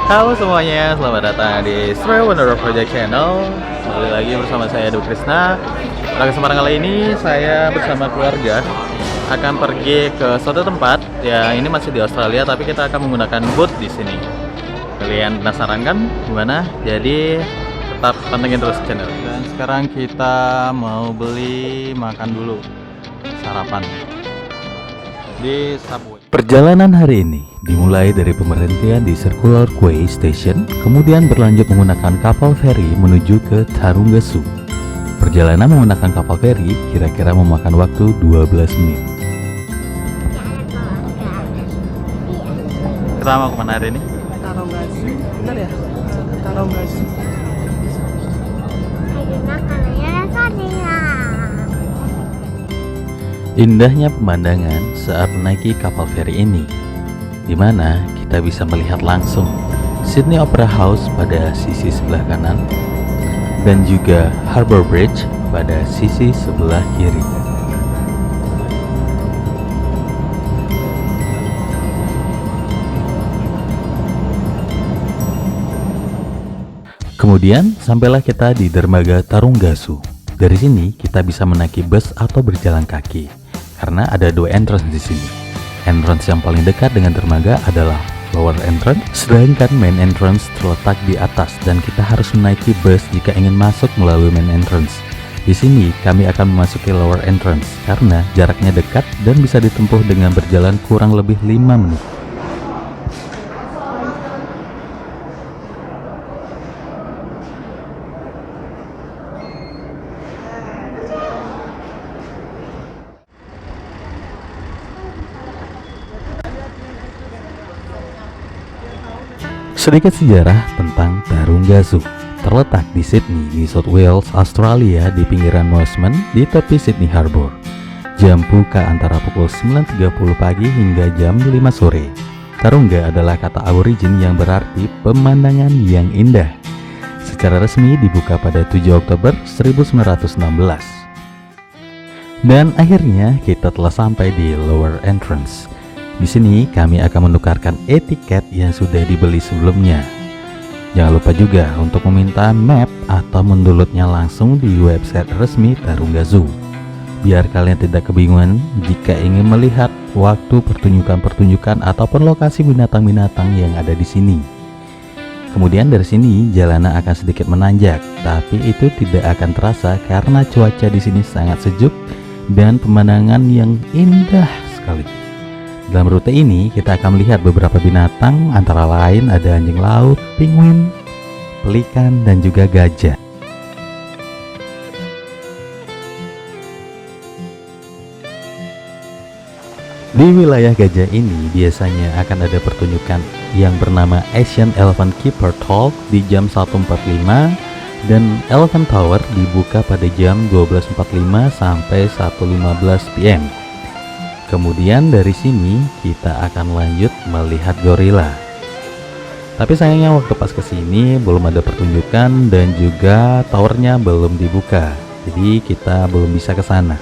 Halo semuanya, selamat datang di semuanya Project Channel. Kembali lagi bersama saya Du Krisna. Pada kesempatan kali ini saya bersama keluarga akan pergi ke suatu tempat. Ya, ini masih di Australia, tapi kita akan menggunakan boat di sini. Kalian penasaran kan gimana? Jadi tetap pantengin terus channel. Dan sekarang kita mau beli makan dulu, sarapan di Subway. Perjalanan hari ini dimulai dari pemberhentian di Circular Quay Station, kemudian berlanjut menggunakan kapal feri menuju ke Taronga. Perjalanan menggunakan kapal feri kira-kira memakan waktu 12 menit. Kita mau kemana hari ini? Taronga, benar ya? Taronga. Indahnya pemandangan saat menaiki kapal feri ini, di mana kita bisa melihat langsung Sydney Opera House pada sisi sebelah kanan dan juga Harbour Bridge pada sisi sebelah kiri. Kemudian sampailah kita di dermaga Taronga. Dari sini kita bisa menaiki bus atau berjalan kaki. Karena ada dua entrance di sini. Entrance yang paling dekat dengan dermaga adalah lower entrance, sedangkan main entrance terletak di atas dan kita harus menaiki bus jika ingin masuk melalui main entrance. Di sini kami akan memasuki lower entrance karena jaraknya dekat dan bisa ditempuh dengan berjalan kurang lebih 5 menit. Sedikit sejarah tentang Taronga Zoo. Terletak di Sydney, New South Wales, Australia, di pinggiran Mosman di tepi Sydney Harbour. Jam buka antara pukul 9.30 pagi hingga jam 5 sore. Taronga adalah kata aborigin yang berarti pemandangan yang indah. Secara resmi dibuka pada 7 Oktober 1916. Dan akhirnya kita telah sampai di lower entrance. Di sini kami akan menukarkan e-tiket yang sudah dibeli sebelumnya. Jangan lupa juga untuk meminta map atau mendownloadnya langsung di website resmi Taronga Zoo. Biar kalian tidak kebingungan jika ingin melihat waktu pertunjukan-pertunjukan ataupun lokasi binatang-binatang yang ada di sini. Kemudian dari sini jalanan akan sedikit menanjak, tapi itu tidak akan terasa karena cuaca di sini sangat sejuk dan pemandangan yang indah sekali. Dalam rute ini kita akan melihat beberapa binatang, antara lain ada anjing laut, penguin, pelikan, dan juga gajah. Di wilayah gajah ini biasanya akan ada pertunjukan yang bernama Asian Elephant Keeper Talk di jam 1.45 dan Elephant Tower dibuka pada jam 12.45 sampai 1.15 PM. Kemudian dari sini kita akan lanjut melihat gorila. Tapi sayangnya waktu pas kesini belum ada pertunjukan dan juga towernya belum dibuka. Jadi kita belum bisa ke sana.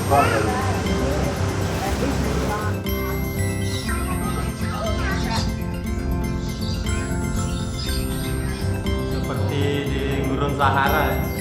Seperti di Gurun Sahara.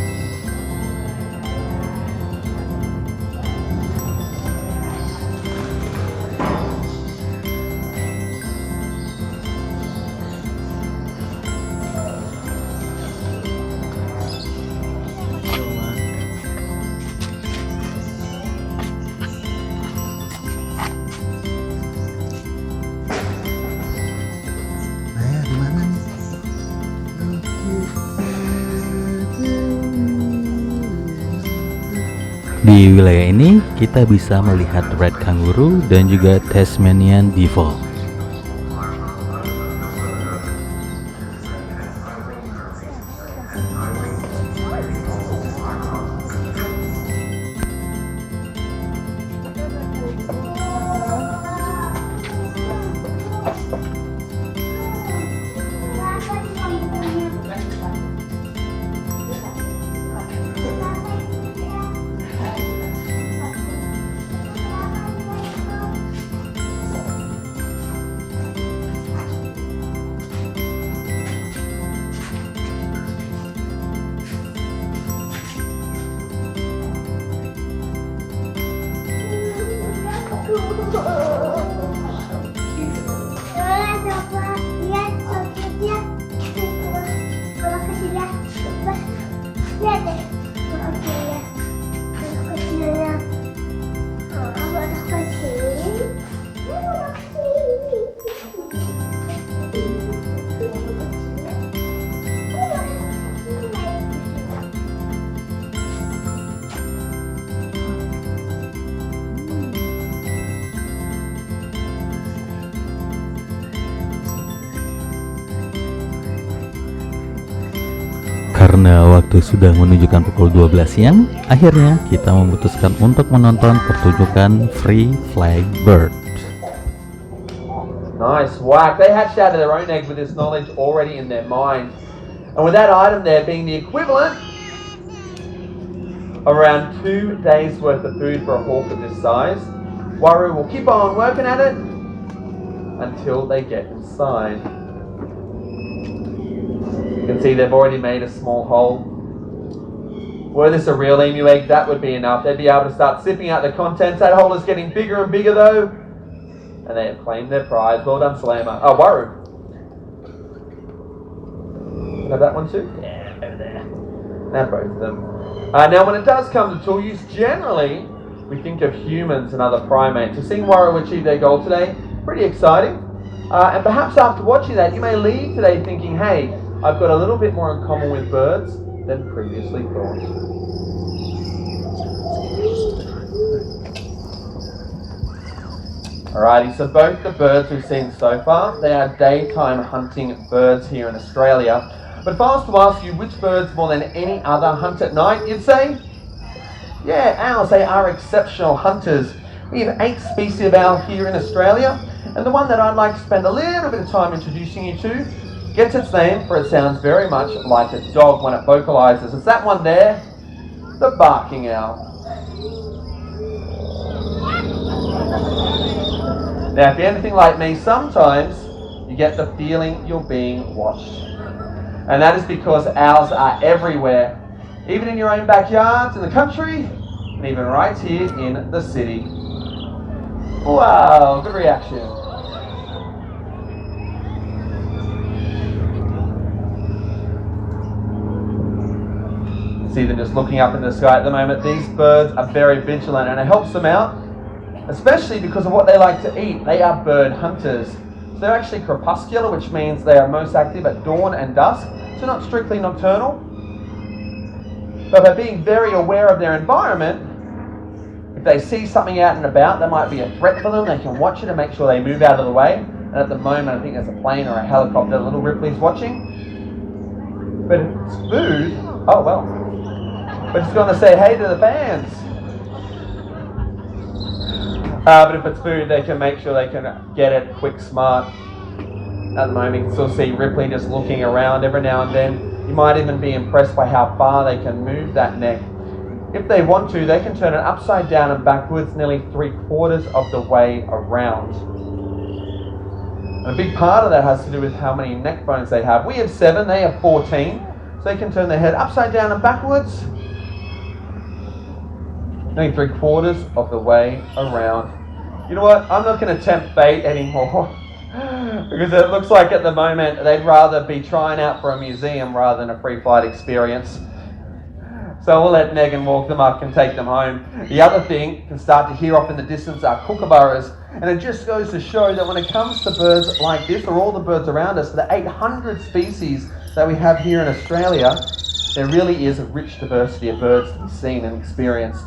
Di wilayah ini kita bisa melihat red kangaroo dan juga Tasmanian devil. Karena waktu sudah menunjukkan pukul 12 siang, akhirnya kita memutuskan untuk menonton pertunjukan Free Flag Bird. Nice, whack. They hatched out of their own egg with this knowledge already in their mind. And with that item there being the equivalent of around 2 days worth of food for a hawk of this size, Waru will keep on working at it until they get inside. You can see they've already made a small hole. Were this a real emu egg, that would be enough. They'd be able to start sipping out the contents. That hole is getting bigger and bigger though. And they have claimed their prize. Well done, Salama. Oh, Waru. Have that one too? Yeah, over there. Now both of them. Now when it does come to tool use, generally we think of humans and other primates. So seeing Waru achieve their goal today, pretty exciting. And perhaps after watching that, you may leave today thinking, hey, I've got a little bit more in common with birds than previously thought. Alrighty, so both the birds we've seen so far, they are daytime hunting birds here in Australia. But if I was to ask you which birds more than any other hunt at night, you'd say, yeah, owls, they are exceptional hunters. We have 8 species of owl here in Australia, and the one that I'd like to spend a little bit of time introducing you to gets its name for it sounds very much like a dog when it vocalizes. It's that one there, the barking owl. Now, if you're anything like me, sometimes you get the feeling you're being watched. And that is because owls are everywhere, even in your own backyards, in the country, and even right here in the city. Wow, good reaction. See them just looking up in the sky at the moment. These birds are very vigilant and it helps them out, especially because of what they like to eat. They are bird hunters. So they're actually crepuscular, which means they are most active at dawn and dusk, so not strictly nocturnal. But by being very aware of their environment, if they see something out and about that might be a threat for them, they can watch it and make sure they move out of the way. And at the moment, I think there's a plane or a helicopter little Ripley's watching. But if it's food, oh well. We're just going to say hey to the fans. But if it's food, they can make sure they can get it quick, smart. At the moment, you can still see Ripley just looking around every now and then. You might even be impressed by how far they can move that neck. If they want to, they can turn it upside down and backwards nearly 3/4 of the way around. And a big part of that has to do with how many neck bones they have. We have 7, they have 14. So they can turn their head upside down and backwards nearly 3/4 of the way around. You know what? I'm not going to tempt fate anymore. Because it looks like at the moment they'd rather be trying out for a museum rather than a free flight experience. So we'll let Megan walk them up and take them home. The other thing you can start to hear off in the distance are kookaburras. And it just goes to show that when it comes to birds like this, or all the birds around us, the 800 species that we have here in Australia, there really is a rich diversity of birds to be seen and experienced.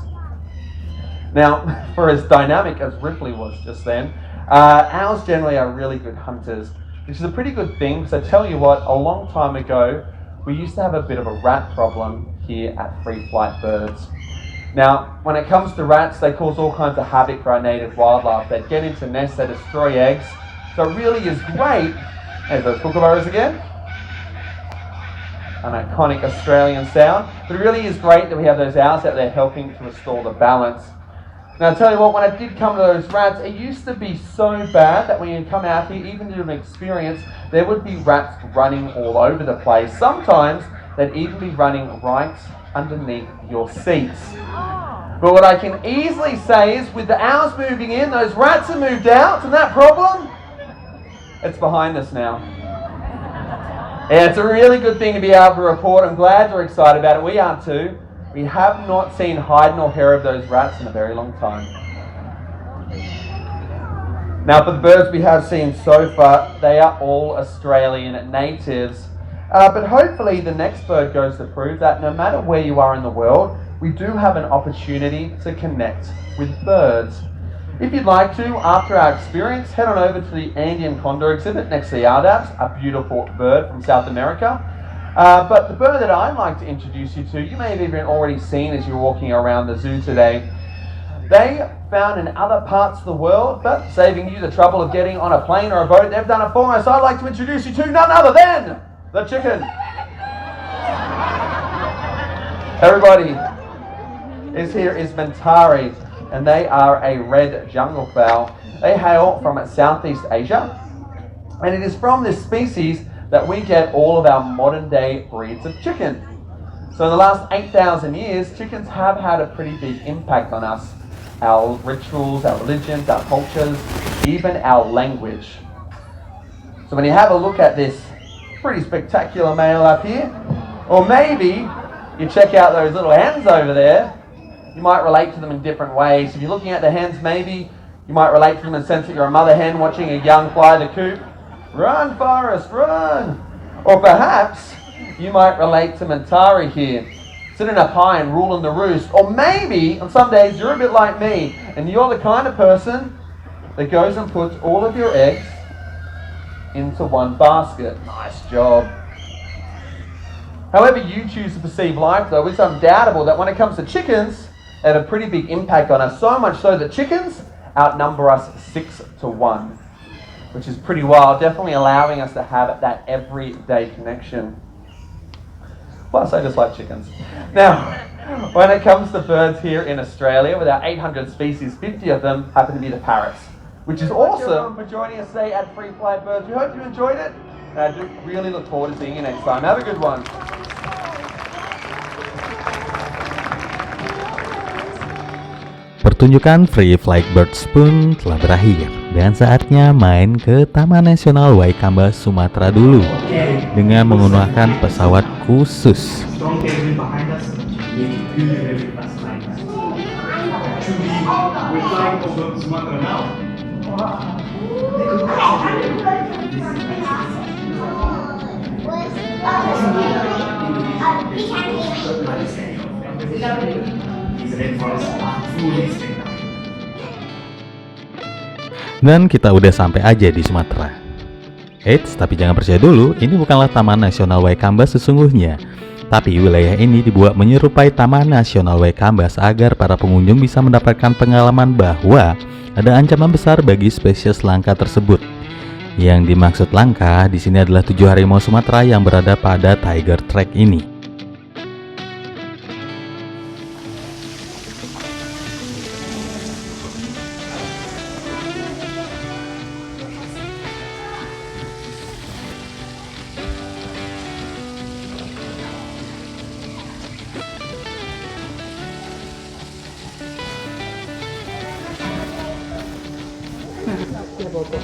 Now, for as dynamic as Ripley was just then, owls generally are really good hunters, which is a pretty good thing, because I tell you what, a long time ago, we used to have a bit of a rat problem here at Free Flight Birds. Now, when it comes to rats, they cause all kinds of havoc for our native wildlife. They get into nests, they destroy eggs, so it really is great. There's those kookaburras again. An iconic Australian sound, but it really is great that we have those owls out there helping to restore the balance. Now, I'll tell you what, when I did come to those rats, it used to be so bad that when you come out here, even to do an experience, there would be rats running all over the place. Sometimes they'd even be running right underneath your seats. But what I can easily say is, with the owls moving in, those rats have moved out, and that problem, it's behind us now. Yeah, it's a really good thing to be able to report. I'm glad you're excited about it. We are too. We have not seen hide nor hair of those rats in a very long time. Now, for the birds we have seen so far, they are all Australian natives. But hopefully the next bird goes to prove that no matter where you are in the world, we do have an opportunity to connect with birds. If you'd like to, after our experience, head on over to the Andean condor exhibit next to the Ardaps, a beautiful bird from South America. But the bird that I'd like to introduce you to, you may have even already seen as you're walking around the zoo today. They found in other parts of the world, but saving you the trouble of getting on a plane or a boat, they've done it for us. I'd like to introduce you to none other than the chicken. Everybody, this here is Mentari, and they are a red jungle fowl. They hail from Southeast Asia, and it is from this species that we get all of our modern day breeds of chicken. So in the last 8,000 years, chickens have had a pretty big impact on us. Our rituals, our religions, our cultures, even our language. So when you have a look at this pretty spectacular male up here, or maybe you check out those little hens over there, you might relate to them in different ways. If you're looking at the hens, maybe you might relate to them in the sense that you're a mother hen watching a young fly the coop. Run, Forrest, run! Or perhaps you might relate to Mentari here, sitting up high and ruling the roost. Or maybe on some days you're a bit like me, and you're the kind of person that goes and puts all of your eggs into one basket. Nice job. However you choose to perceive life, though, it's undoubtable that when it comes to chickens, they have a pretty big impact on us, so much so that chickens outnumber us 6-1. Which is pretty wild, definitely allowing us to have that everyday connection. Plus, I just like chickens. Now, when it comes to birds here in Australia, with our 800 species, 50 of them happen to be the parrots, which is awesome. For joining us today at Free Flight Birds. We hope you enjoyed it, and I do really look forward to seeing you next time. Have a good one. Pertunjukan Free Flight Birds pun telah berakhir dan saatnya main ke Taman Nasional Waikambas Sumatera dulu dengan menggunakan pesawat khusus. Dan kita udah sampai aja di Sumatera. Eits, tapi jangan percaya dulu, ini bukanlah Taman Nasional Waikambas sesungguhnya. Tapi wilayah ini dibuat menyerupai Taman Nasional Waikambas agar para pengunjung bisa mendapatkan pengalaman bahwa ada ancaman besar bagi spesies langka tersebut. Yang dimaksud langka di sini adalah 7 harimau Sumatera yang berada pada Tiger Track ini. Ya Bobo.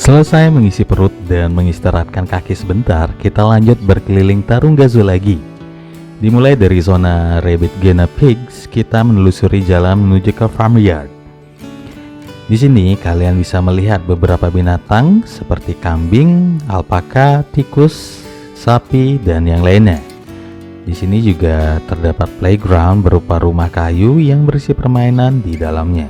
Selesai mengisi perut dan mengistirahatkan kaki sebentar, kita lanjut berkeliling Taronga Zoo lagi. Dimulai dari zona Rabbit Guinea Pigs, kita menelusuri jalan menuju ke farmyard. Di sini kalian bisa melihat beberapa binatang seperti kambing, alpaka, tikus, sapi, dan yang lainnya. Di sini juga terdapat playground berupa rumah kayu yang berisi permainan di dalamnya.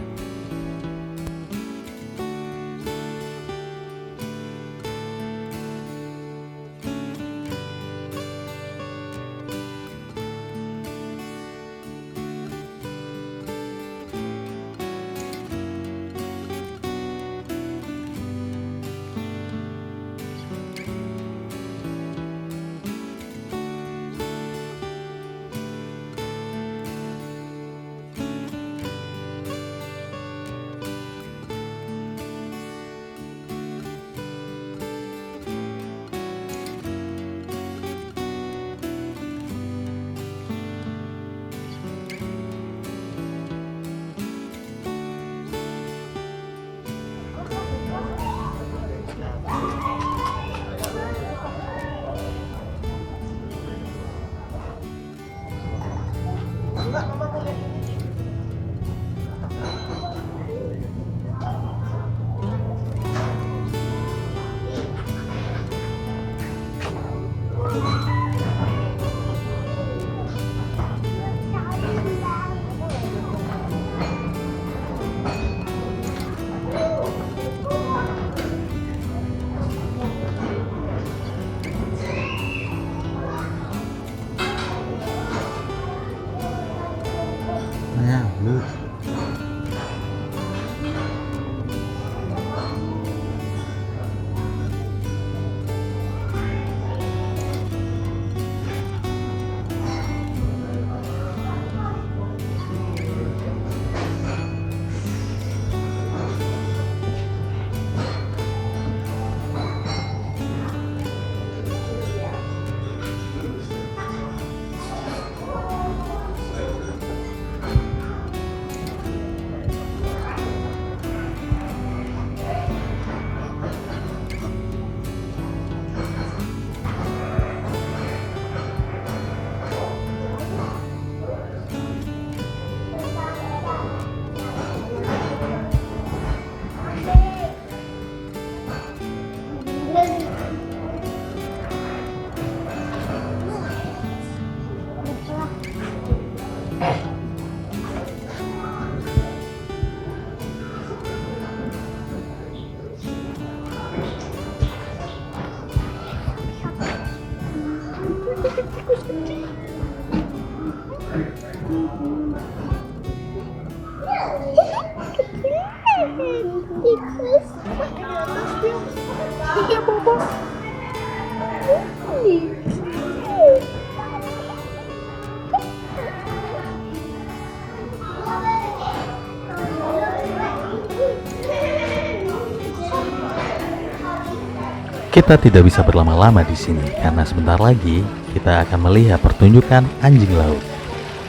Kita tidak bisa berlama-lama di sini karena sebentar lagi kita akan melihat pertunjukan anjing laut.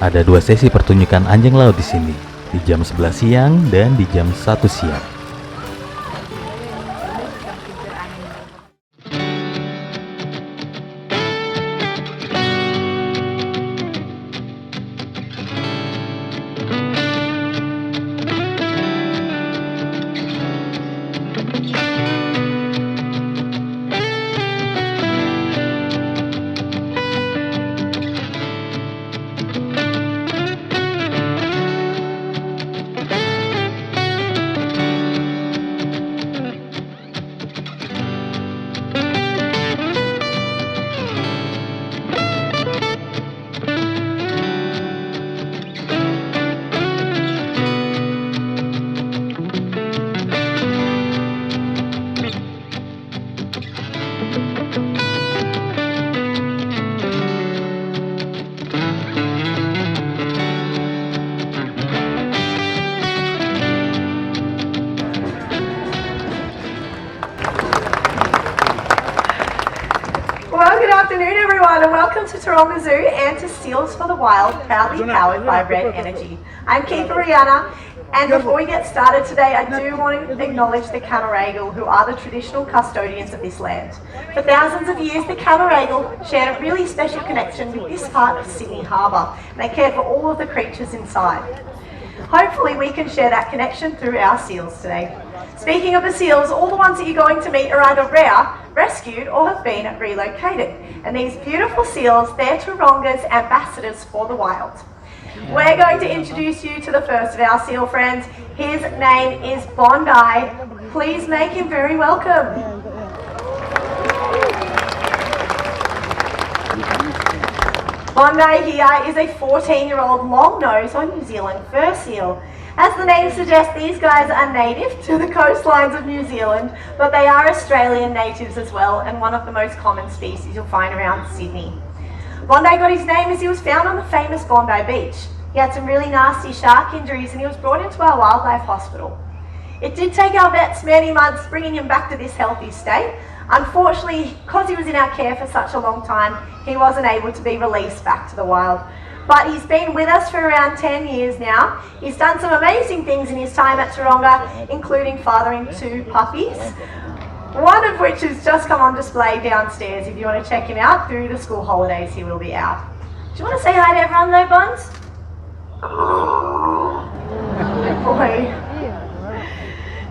Ada 2 sesi pertunjukan anjing laut di sini, di jam 11 siang dan di jam 1 siang. everyone and welcome to Taronga Zoo and to Seals for the Wild, proudly powered by Red Energy. I'm Keeper Rihanna, and before we get started today, I do want to acknowledge the Camaragal, who are the traditional custodians of this land. For thousands of years, the Camaragal shared a really special connection with this part of Sydney Harbour, and they cared for all of the creatures inside. Hopefully we can share that connection through our seals today. Speaking of the seals, all the ones that you're going to meet are either rare, rescued, or have been relocated. And these beautiful seals, they're Taronga's ambassadors for the wild. We're going to introduce you to the first of our seal friends. His name is Bondi. Please make him very welcome. Bondi here is a 14-year-old long-nosed or New Zealand fur seal. As the name suggests, these guys are native to the coastlines of New Zealand, but they are Australian natives as well, and one of the most common species you'll find around Sydney. Bondi got his name as he was found on the famous Bondi Beach. He had some really nasty shark injuries and he was brought into our wildlife hospital. It did take our vets many months bringing him back to this healthy state. Unfortunately, because he was in our care for such a long time, he wasn't able to be released back to the wild. But he's been with us for around 10 years now. He's done some amazing things in his time at Taronga, including fathering 2 puppies, one of which has just come on display downstairs. If you want to check him out, through the school holidays he will be out. Do you want to say hi to everyone though, Bonds? Good boy.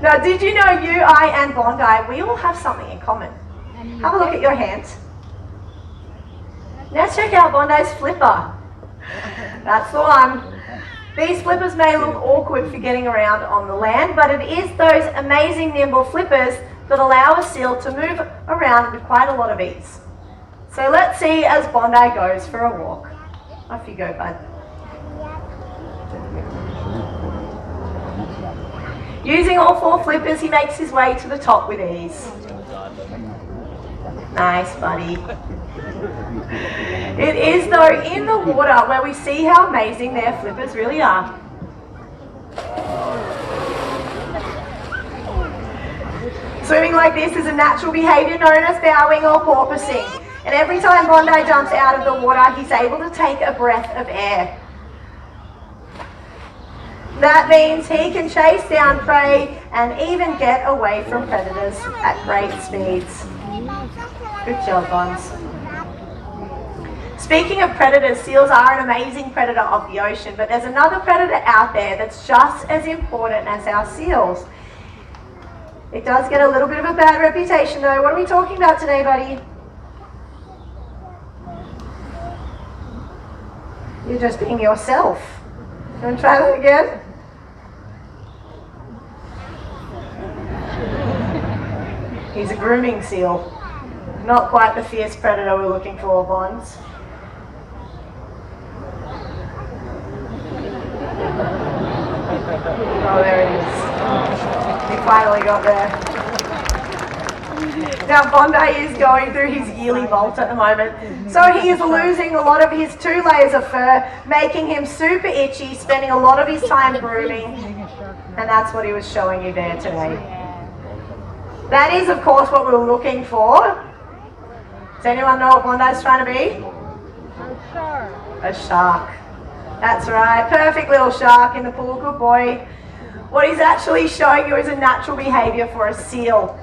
Now, did you know you, I and Bondi, we all have something in common? Have a look at your hands. Now check out Bondi's flipper. That's the one. These flippers may look awkward for getting around on the land, but it is those amazing nimble flippers that allow a seal to move around with quite a lot of ease. So let's see as Bondi goes for a walk. Off you go, bud. Using all 4 flippers, he makes his way to the top with ease. Nice, buddy. It is though in the water where we see how amazing their flippers really are. Swimming like this is a natural behaviour known as bowing or porpoising. And every time Bondi jumps out of the water, he's able to take a breath of air. That means he can chase down prey and even get away from predators at great speeds. Good job, Bonds. Speaking of predators, seals are an amazing predator of the ocean, but there's another predator out there that's just as important as our seals. It does get a little bit of a bad reputation though. What are we talking about today, buddy? You're just being yourself. You want to try that again? He's a grooming seal. Not quite the fierce predator we're looking for, Bonds. Oh, there it is. He finally got there. Now, Bondi is going through his yearly molt at the moment, so he is losing a lot of his 2 layers of fur, making him super itchy, spending a lot of his time grooming, and that's what he was showing you there today. That is, of course, what we're looking for. Does anyone know what Bondi's trying to be? A shark. A shark. That's right. Perfect little shark in the pool. Good boy. What he's actually showing you is a natural behaviour for a seal.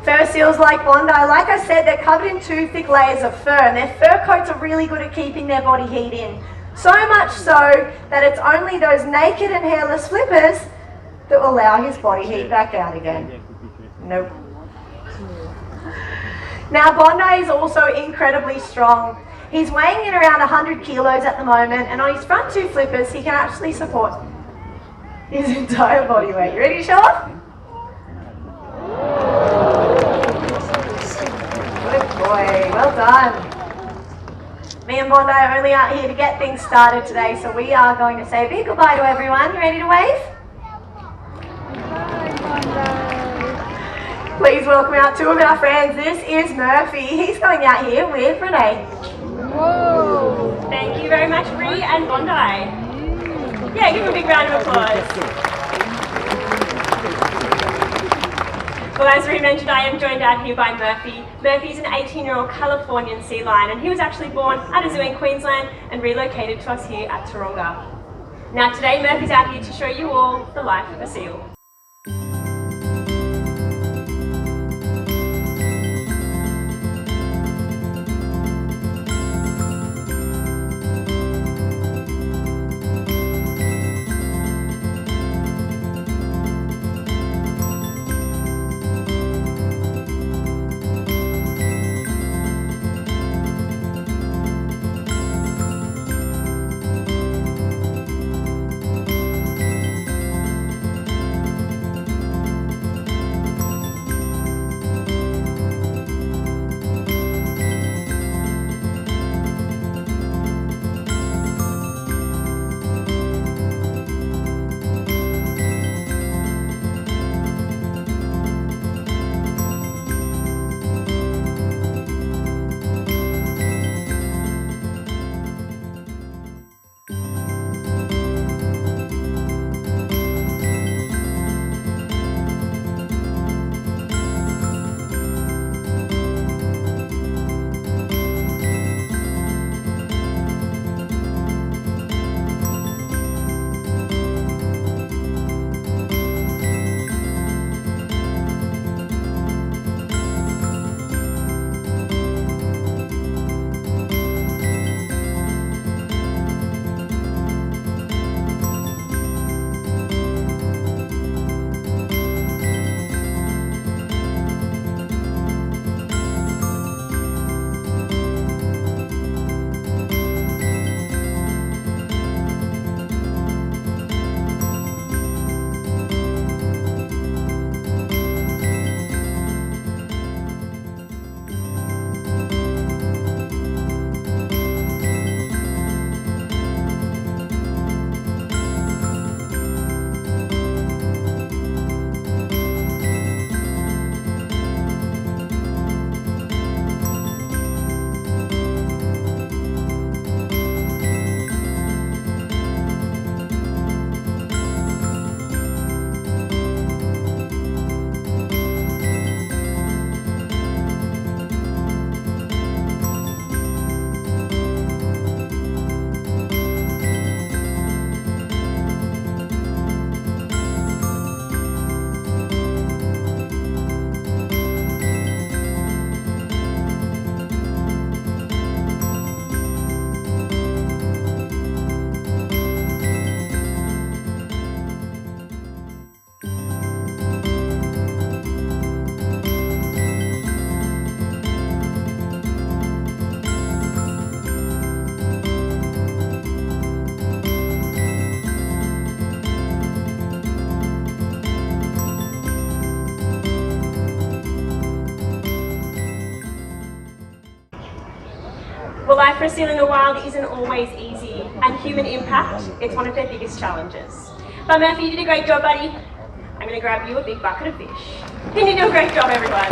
Fur seals like Bondi, like I said, they're covered in 2 thick layers of fur, and their fur coats are really good at keeping their body heat in. So much so that it's only those naked and hairless flippers that will allow his body heat back out again. Nope. Now, Bondi is also incredibly strong. He's weighing in around 100 kilos at the moment, and on his front 2 flippers, he can actually support his entire body weight. You ready to show off? Good boy, well done. Me and Bondi are only out here to get things started today, so we are going to say a big goodbye to everyone. You ready to wave? Please welcome out 2 of our friends. This is Murphy. He's coming out here with Renee. Whoa! Thank you very much, Bree and Bondi. Yeah, give him a big round of applause. Well, as we mentioned, I am joined out here by Murphy. Murphy is an 18-year-old Californian sea lion, and he was actually born at a zoo in Queensland and relocated to us here at Taronga. Now today, Murphy's out here to show you all the life of a seal. Well, life for a seal in the wild isn't always easy, and human impact, it's one of their biggest challenges. But Murphy, you did a great job, buddy. I'm going to grab you a big bucket of fish. Didn't you do a great job, everyone?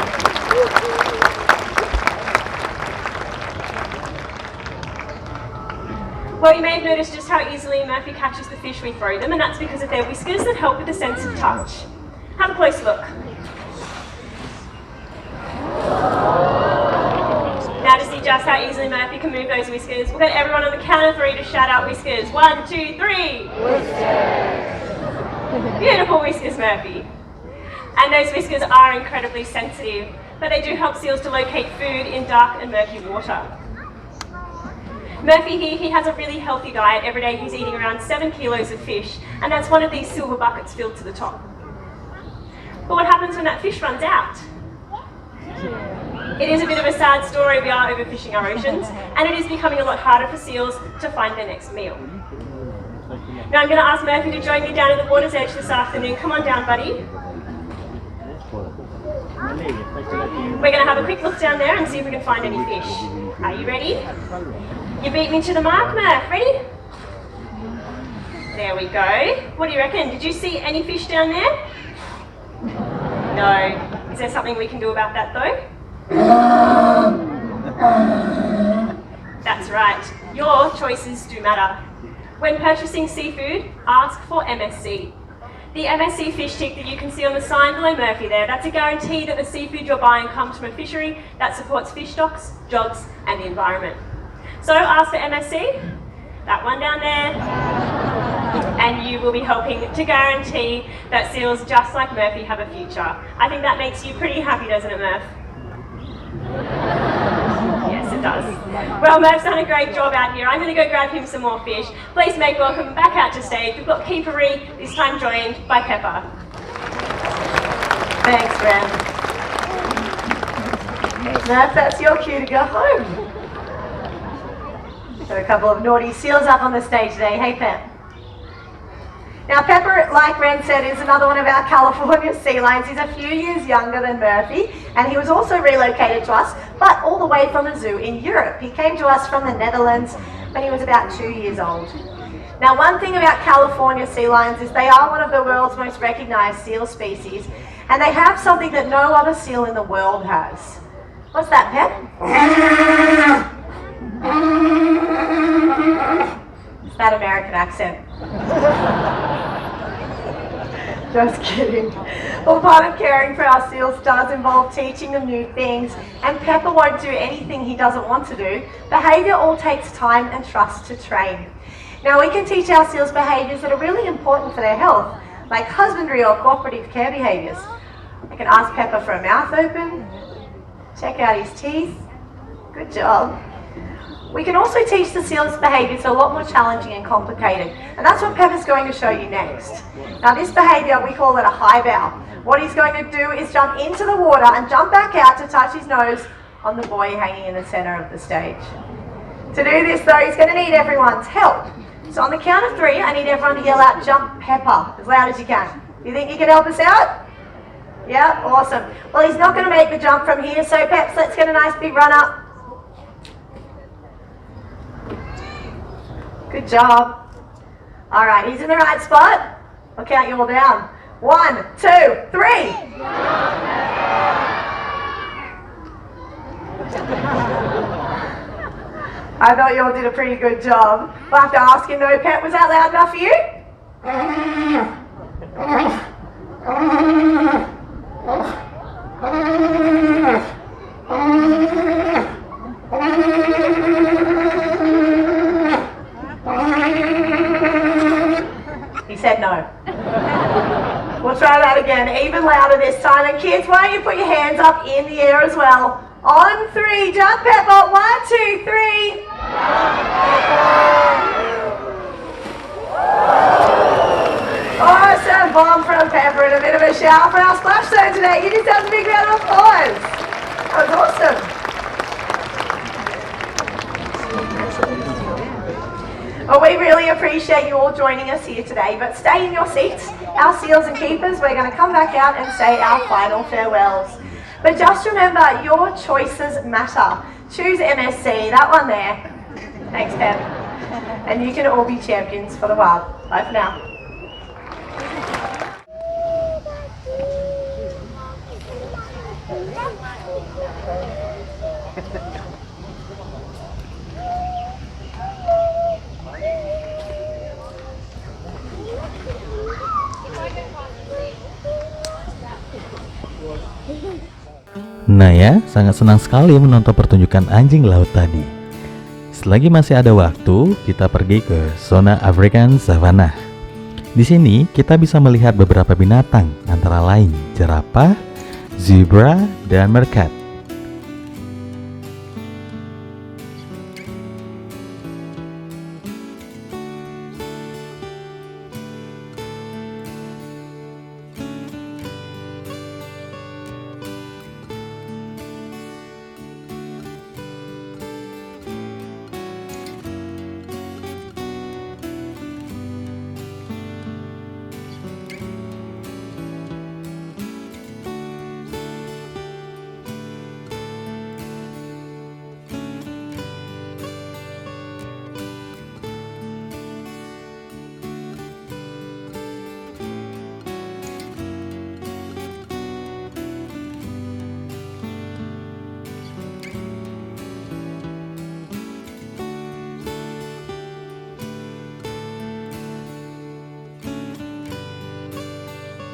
Well, you may have noticed just how easily Murphy catches the fish we throw them, and that's because of their whiskers that help with the sense of touch. Have a close look. Now to see just how easily Murphy can move those whiskers, we'll get everyone on the count of 3 to shout out whiskers. 1, 2, 3. Whiskers. Beautiful whiskers, Murphy. And those whiskers are incredibly sensitive, but they do help seals to locate food in dark and murky water. Murphy here, he has a really healthy diet. Every day he's eating around 7 kilos of fish, and that's one of these silver buckets filled to the top. But what happens when that fish runs out? It is a bit of a sad story. We are overfishing our oceans, and it is becoming a lot harder for seals to find their next meal. Now I'm going to ask Murphy to join me down at the water's edge this afternoon. Come on down, buddy. We're going to have a quick look down there and see if we can find any fish. Are you ready? You beat me to the mark, Murph. Ready? There we go. What do you reckon? Did you see any fish down there? No. Is there something we can do about that though? That's right. Your choices do matter. When purchasing seafood, ask for MSC. The MSC fish stick that you can see on the sign below Murphy there, that's a guarantee that the seafood you're buying comes from a fishery that supports fish stocks, jobs and the environment. So ask for MSC, that one down there, and you will be helping to guarantee that seals just like Murphy have a future. I think that makes you pretty happy, doesn't it, Murph? Yes, it does. Well, Murph's done a great job out here. I'm going to go grab him some more fish. Please make welcome back out to stage. We've got Keepery, this time joined by Pepper. Thanks, Ren. Murph, that's your cue to go home. Got a couple of naughty seals up on the stage today. Hey, Pep. Now, Pepper, like Ren said, is another one of our California sea lions. He's a few years younger than Murphy, and he was also relocated to us, but all the way from a zoo in Europe. He came to us from the Netherlands when he was about 2 years old. Now, one thing about California sea lions is they are one of the world's most recognized seal species, and they have something that no other seal in the world has. What's that, Pep? It's that American accent. Just kidding. Well, part of caring for our seals does involve teaching them new things, and Pepper won't do anything he doesn't want to do. Behaviour all takes time and trust to train. Now, we can teach our seals behaviours that are really important for their health, like husbandry or cooperative care behaviours. I can ask Pepper for a mouth open, check out his teeth. Good job. We can also teach the seals behaviours that are a lot more challenging and complicated, and that's what Pepper's going to show you next. Now, this behaviour, we call it a high bow. What he's going to do is jump into the water and jump back out to touch his nose on the buoy hanging in the centre of the stage. To do this, though, he's going to need everyone's help. So on the count of 3, I need everyone to yell out, "Jump Pepper," as loud as you can. Do you think you can help us out? Yeah, awesome. Well, he's not going to make the jump from here, so Peps, let's get a nice big run up. Good job. All right, he's in the right spot. I'll count you all down. 1, 2, 3. I thought you all did a pretty good job. We'll have to ask him though, Pep, was that loud enough for you? He said no. We'll try that again, even louder this time. And kids, why don't you put your hands up in the air as well? On 3, jump Pepper. 1, 2, 3. Awesome bomb from Pepper and a bit of a shout for our splash zone today. Give yourselves a big round of applause. That was awesome. Well, we really appreciate you all joining us here today, but stay in your seats. Our seals and keepers, we're going to come back out and say our final farewells. But just remember, your choices matter. Choose MSC, that one there. Thanks, Pep. And you can all be champions for the wild. Bye for now. Nah ya, sangat senang sekali menonton pertunjukan anjing laut tadi. Selagi masih ada waktu, kita pergi ke zona African Savannah. Di sini kita bisa melihat beberapa binatang, antara lain jerapah, zebra, dan meerkat.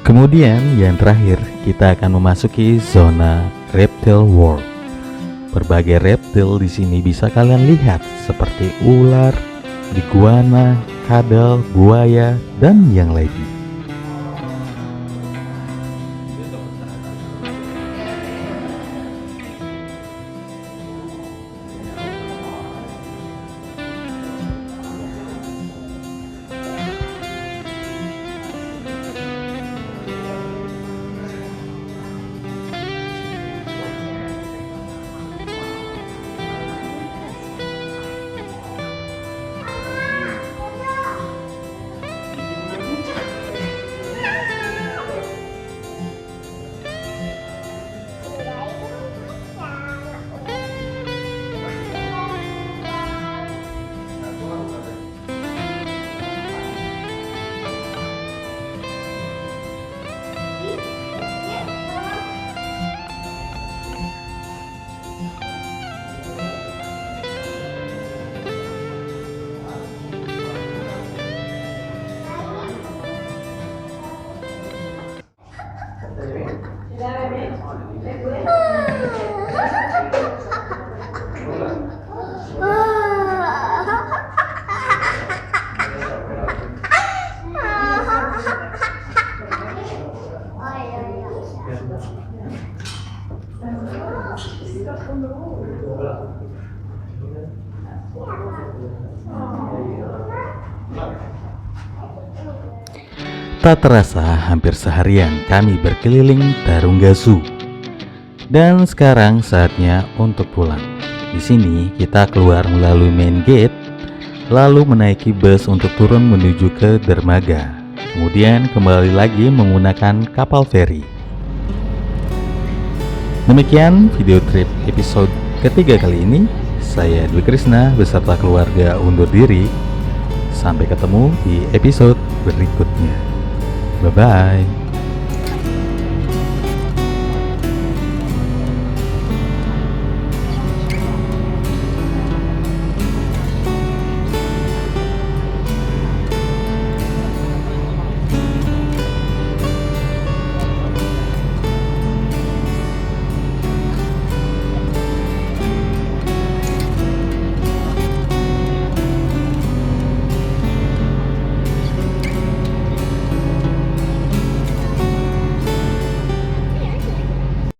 Kemudian yang terakhir, kita akan memasuki zona reptile world. Berbagai reptil di sini bisa kalian lihat seperti ular, iguana, kadal, buaya, dan yang lainnya. Tak terasa hampir seharian kami berkeliling Taronga Zoo. Dan sekarang saatnya untuk pulang. Di sini kita keluar melalui main gate, lalu menaiki bus untuk turun menuju ke dermaga. Kemudian kembali lagi menggunakan kapal feri. Demikian video trip episode ketiga kali ini. Saya Dwi Krisna beserta keluarga undur diri. Sampai ketemu di episode berikutnya. Bye-bye.